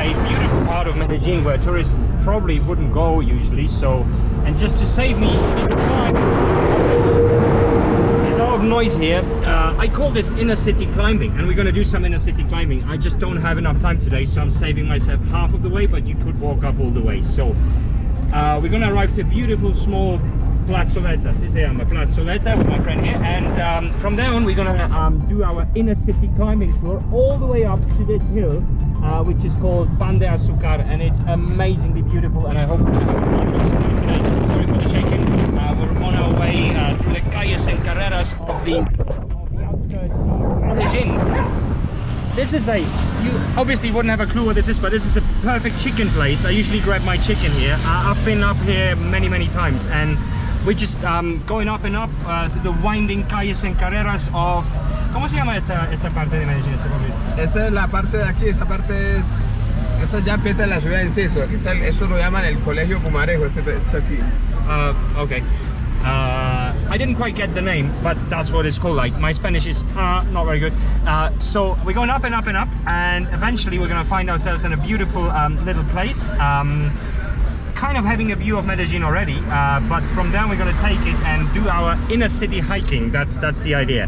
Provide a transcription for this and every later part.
a beautiful part of Medellín where tourists probably wouldn't go usually. So, and just to save me time, there's a lot of noise here. I call this inner city climbing, and we're going to do some inner city climbing. I just don't have enough time today, so I'm saving myself half of the way, but you could walk up all the way. So we're going to arrive to a beautiful small Plazoleta, si se llama Plazoleta, with my friend here, and from there on we're gonna do our inner city climbing tour all the way up to this hill, which is called Pan de Azúcar, and it's amazingly beautiful, and I hope we'll have a beautiful time today. Sorry for the shaking. We're on our way through the calles and carreras of the outskirts of Medellín. This is you obviously wouldn't have a clue what this is, but this is a perfect chicken place. I usually grab my chicken here. I've been up here many times, and we're just going up and up through the winding calles and carreras of... ¿Cómo se llama esta parte de Medellín, este pueblo? Esa es la parte de aquí, esa parte es... Esta ya empieza en la ciudad en sí, aquí está, esto lo llaman el Colegio Pumarejo, este está aquí. Okay. I didn't quite get the name, but that's what it's called. Like, my Spanish is not very good. So we're going up and up and up, and eventually we're going to find ourselves in a beautiful little place. Kind of having a view of Medellín already, but from there we're going to take it and do our inner city hiking. That's the idea.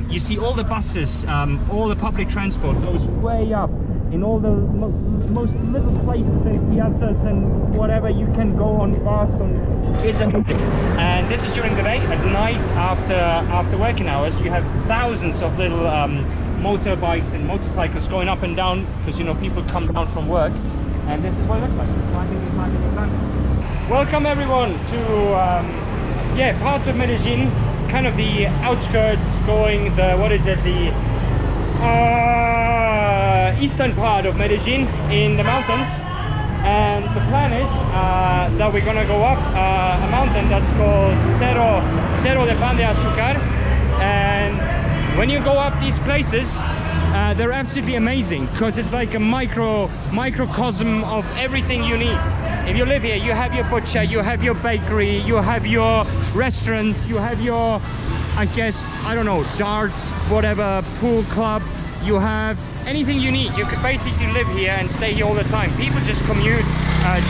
You see all the buses, all the public transport goes way up in all the most little places and piazzas and whatever you can go on bus and this is during the day. At night, after working hours, you have thousands of little motorbikes and motorcycles going up and down, because you know people come down from work. And this is what it looks like. Welcome everyone to parts of Medellín, kind of the outskirts, going the eastern part of Medellín in the mountains. And the plan is that we're gonna go up a mountain that's called Cerro de Pan de Azúcar. And when you go up these places, they're absolutely amazing, because it's like a microcosm of everything you need. If you live here, you have your butcher, you have your bakery, you have your restaurants, you have your, I guess, I don't know, dart, whatever, pool club. You have anything you need. You could basically live here and stay here all the time. People just commute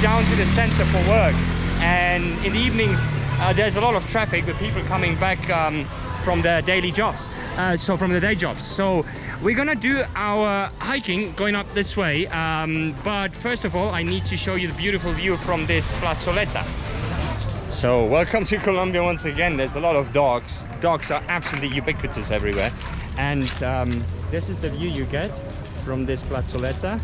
down to the center for work, and in the evenings there's a lot of traffic with people coming back from their daily jobs, from the day jobs. So we're gonna do our hiking going up this way, but first of all I need to show you the beautiful view from this Plazoleta. So welcome to Colombia once again. There's a lot of dogs. Dogs are absolutely ubiquitous everywhere, and this is the view you get from this Plazoleta.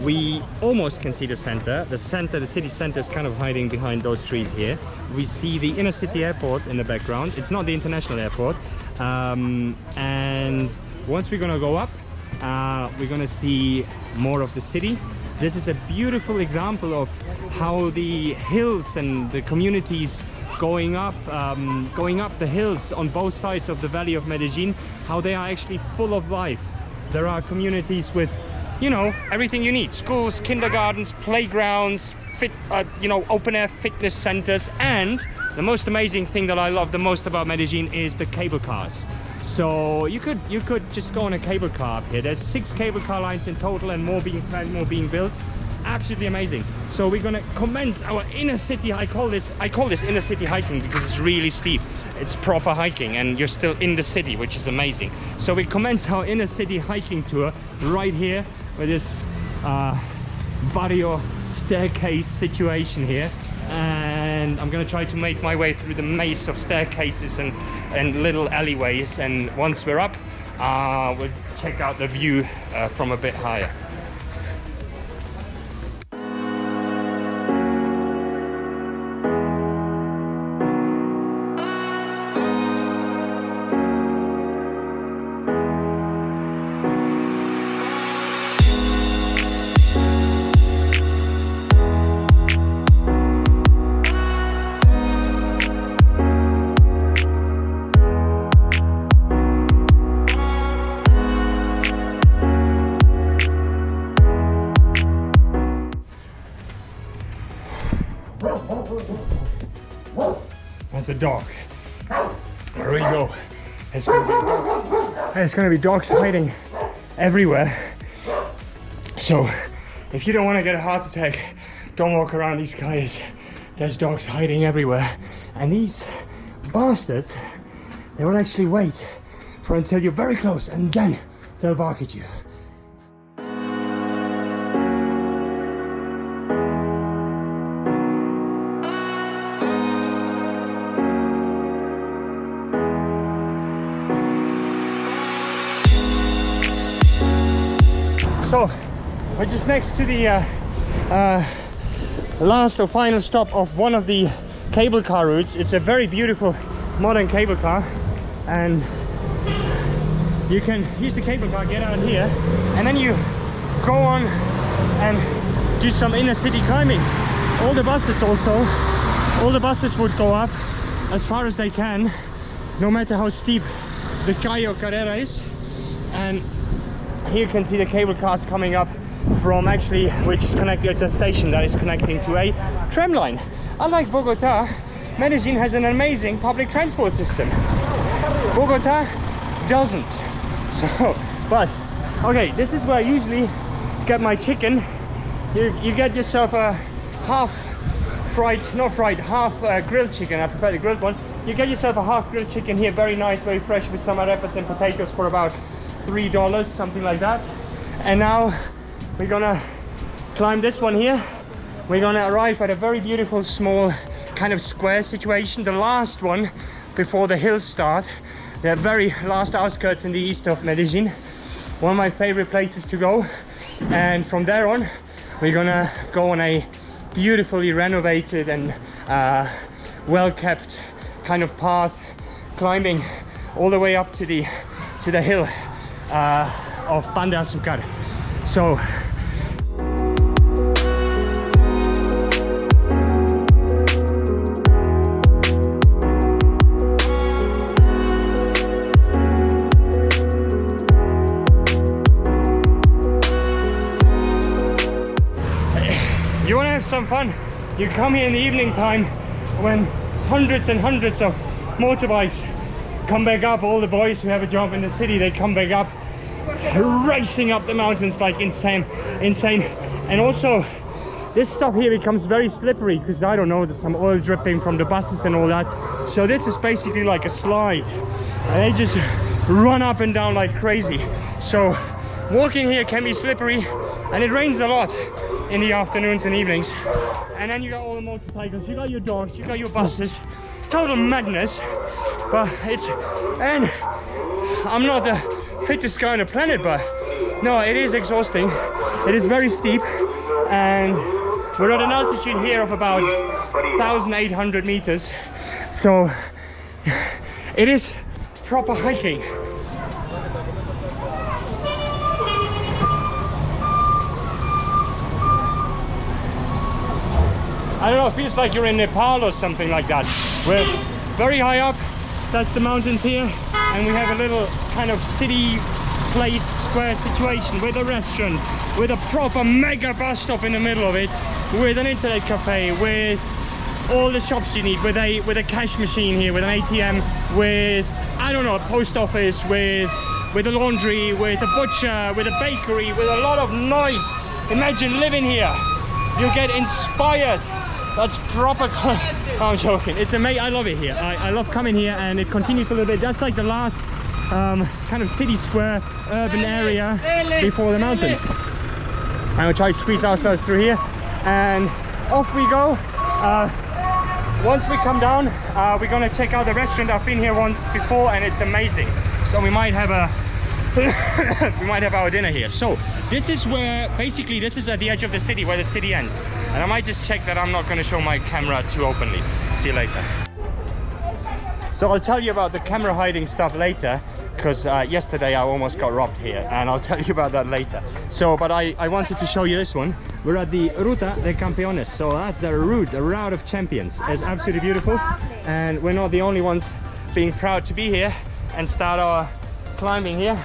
We almost can see the center. The city center is kind of hiding behind those trees here. We see the inner city airport in the background. It's not the international airport. And once we're gonna go up, we're gonna see more of the city. This is a beautiful example of how the hills and the communities going up the hills on both sides of the valley of Medellín, how they are actually full of life. There are communities with, you know, everything you need: schools, kindergartens, playgrounds, open air fitness centers, and the most amazing thing that I love the most about Medellín is the cable cars. So you could just go on a cable car up here. There's 6 cable car lines in total, and more being built. Absolutely amazing. So we're gonna commence our inner city. I call this inner city hiking because it's really steep. It's proper hiking, and you're still in the city, which is amazing. So we commence our inner city hiking tour right here with this barrio staircase situation here, and I'm gonna try to make my way through the maze of staircases and little alleyways, and once we're up, we'll check out the view from a bit higher. There's a dog. There we go. There's gonna be dogs hiding everywhere. So if you don't want to get a heart attack, don't walk around these guys. There's dogs hiding everywhere, and these bastards, they will actually wait for until you're very close, and then they'll bark at you. So we're just next to the last or final stop of one of the cable car routes. It's a very beautiful modern cable car, and you can use the cable car, get out here, and then you go on and do some inner city climbing. All the buses would go up as far as they can, no matter how steep the Cayo Carrera is. And here you can see the cable cars coming up from, actually, which is connected, it's a station that is connecting to a tram line. Unlike Bogota, Medellín has an amazing public transport system. Bogota doesn't. So, but okay, this is where I usually get my chicken. You get yourself a half grilled chicken. I prefer the grilled one. You get yourself a half grilled chicken here, very nice, very fresh, with some arepas and potatoes for about $3, something like that. And now we're gonna climb this one here. We're gonna arrive at a very beautiful small kind of square situation, the last one before the hills start, the very last outskirts in the east of Medellín. One of my favorite places to go. And from there on we're gonna go on a beautifully renovated and well-kept kind of path, climbing all the way up to the hill of Pan de Azúcar. So you want to have some fun, you come here in the evening time when hundreds and hundreds of motorbikes come back up. All the boys who have a job in the city, they come back up racing up the mountains like insane. And also this stuff here becomes very slippery because, I don't know, there's some oil dripping from the buses and all that. So this is basically like a slide, and they just run up and down like crazy. So walking here can be slippery, and it rains a lot in the afternoons and evenings. And then you got all the motorcycles, you got your dogs, you got your buses. Total madness. But and I'm not the fittest guy on the planet, but no, it is exhausting. It is very steep, and we're at an altitude here of about 1,800 meters. So it is proper hiking. I don't know, it feels like you're in Nepal or something like that. We're very high up, that's the mountains here, and we have a little kind of city place square situation with a restaurant, with a proper mega bus stop in the middle of it, with an internet cafe, with all the shops you need, with a cash machine here, with an ATM, with, I don't know, a post office, with a laundry, with a butcher, with a bakery, with a lot of noise. Imagine living here. You get inspired. That's proper. I'm joking. It's amazing. I love it here. I love coming here, and it continues a little bit. That's like the last kind of city square urban area before the mountains. And we'll try to squeeze ourselves through here, and off we go. Once we come down, we're gonna check out the restaurant. I've been here once before, and it's amazing. So we might have our dinner here. So this is where, basically, this is at the edge of the city where the city ends. And I might just check that I'm not going to show my camera too openly. See you later. So I'll tell you about the camera hiding stuff later, because yesterday I almost got robbed here, and I'll tell you about that later. So, but I wanted to show you this one. We're at the Ruta de Campeones. So that's the route of champions. It's absolutely beautiful, and we're not the only ones being proud to be here and start our climbing here.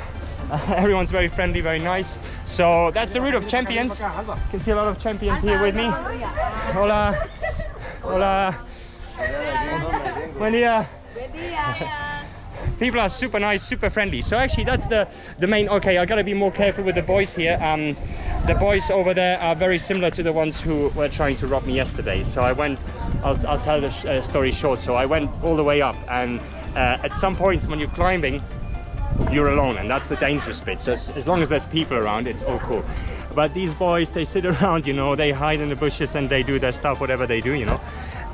Everyone's very friendly, very nice. So that's the route of champions. You can see a lot of champions here with me. Hola. Hola. Buen día. People are super nice, super friendly. So actually that's the main. Okay, I gotta be more careful with the boys here. the boys over there are very similar to the ones who were trying to rob me yesterday. So I went, I'll tell the story short. So I went all the way up, and at some points when you're climbing, you're alone, and that's the dangerous bit. So as long as there's people around, it's all cool. But these boys, they sit around, you know, they hide in the bushes and they do their stuff, whatever they do, you know.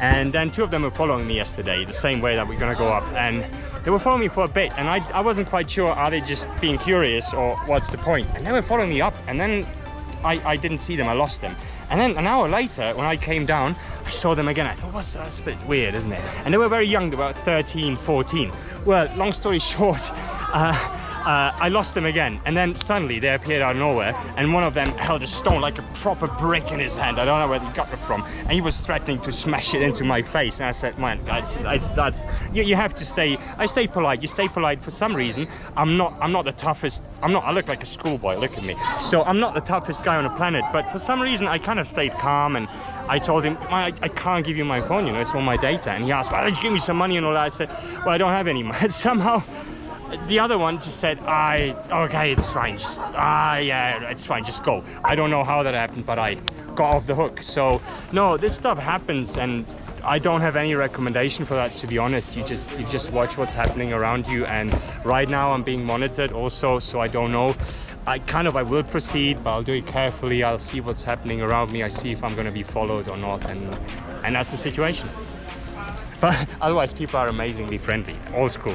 And then two of them were following me yesterday, the same way that we're gonna go up, and they were following me for a bit, and I wasn't quite sure, are they just being curious or what's the point? And they were following me up, and then I didn't see them, I lost them. And then an hour later, when I came down, I saw them again. I thought, that's a bit weird, isn't it? And they were very young, they were about 13, 14. Well, long story short, I lost them again, and then suddenly they appeared out of nowhere, and one of them held a stone, like a proper brick, in his hand. I don't know where he got it from, and he was threatening to smash it into my face. And I said, man, that's you have to stay. I stayed polite. You stay polite. For some reason, I'm not the toughest. I look like a schoolboy. Look at me. So I'm not the toughest guy on the planet, but for some reason I kind of stayed calm, and I told him, I can't give you my phone, you know, it's all my data. And he asked, well, did you give me some money and all that? I said, well, I don't have any money. Somehow the other one just said, okay, it's fine, yeah, it's fine, just go. I don't know how that happened, but I got off the hook. So no, this stuff happens, and I don't have any recommendation for that, to be honest. You just watch what's happening around you, and right now I'm being monitored also, so I don't know. I will proceed, but I'll do it carefully. I'll see what's happening around me. I see if I'm going to be followed or not, and that's the situation. But otherwise, people are amazingly friendly, old school.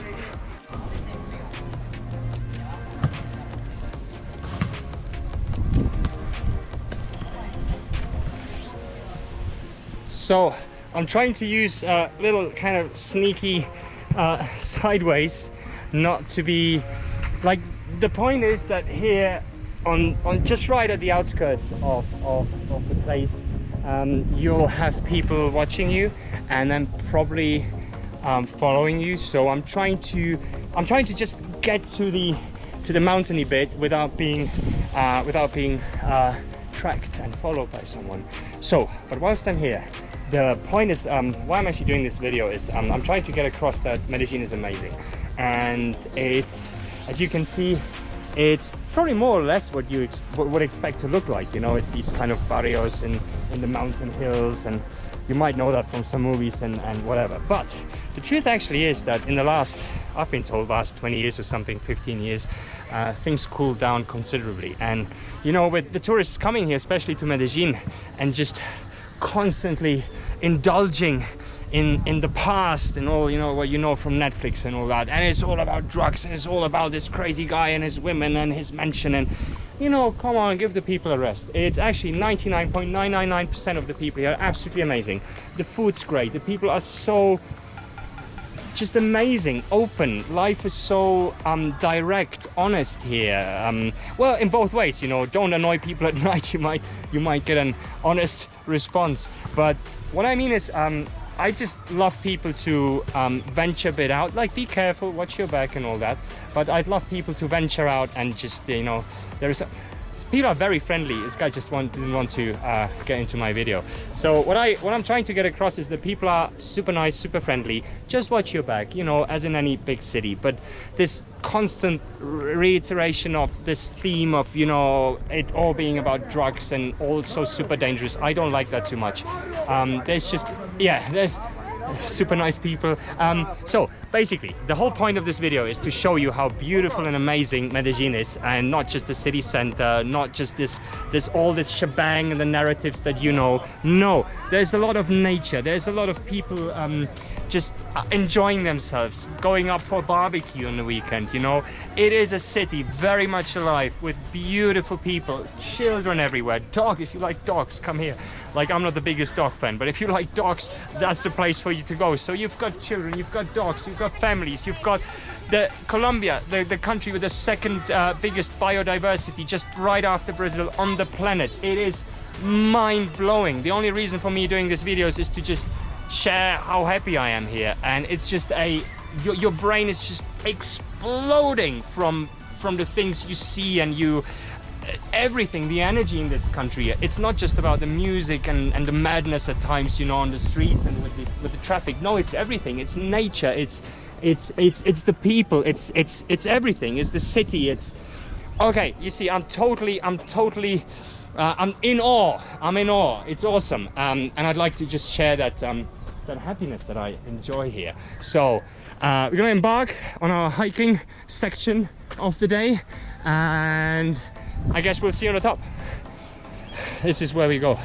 So I'm trying to use a little kind of sneaky sideways, not to be like, the point is that here on just right at the outskirts of the place, you'll have people watching you and then probably following you. So I'm trying to just get to the mountainy bit without being tracked and followed by someone. So, but whilst I'm here, the point is, why I'm actually doing this video is I'm trying to get across that Medellín is amazing, and it's, as you can see, it's probably more or less what you would expect to look like. You know, it's these kind of barrios in the mountain hills, and you might know that from some movies and whatever. But the truth actually is that in the last, I've been told, last 20 years or something, 15 years, things cooled down considerably. And you know, with the tourists coming here, especially to Medellín, and just constantly indulging in the past and all, you know, what you know from Netflix and all that, and it's all about drugs, and it's all about this crazy guy and his women and his mansion, and you know, come on, give the people a rest. It's actually 99.999% of the people here are absolutely amazing. The food's great, the people are so just amazing, open. Life is so direct, honest here. Well, in both ways, you know, don't annoy people at night. You might get an honest response. But what I mean is, I just love people to venture a bit out. Like, be careful, watch your back and all that. But I'd love people to venture out and just, you know, people are very friendly. This guy just didn't want to get into my video. So what I'm trying to get across is that people are super nice, super friendly. Just watch your back, you know, as in any big city. But this constant reiteration of this theme of, you know, it all being about drugs and also super dangerous, I don't like that too much. There's super nice people. So basically the whole point of this video is to show you how beautiful and amazing Medellín is, and not just the city center, not just this shebang and the narratives that you know. No, there's a lot of nature, there's a lot of people just enjoying themselves, going up for barbecue on the weekend. You know, it is a city very much alive with beautiful people, children everywhere. Dog, if you like dogs, come here. Like, I'm not the biggest dog fan, but if you like dogs, that's the place for you to go. So you've got children, you've got dogs, you've got families, you've got Colombia, the country with the second biggest biodiversity, just right after Brazil on the planet. It is mind-blowing. The only reason for me doing these videos is to just share how happy I am here, and it's just your brain is just exploding from the things you see, and everything, the energy in this country. It's not just about the music and the madness at times, you know, on the streets and with the traffic. No, it's everything. It's nature, it's the people, it's everything. It's the city. It's okay. You see, I'm totally I'm in awe. I'm in awe. It's awesome. And I'd like to just share that that happiness that I enjoy here. So we're gonna embark on our hiking section of the day, and I guess we'll see you on the top. This is where we go.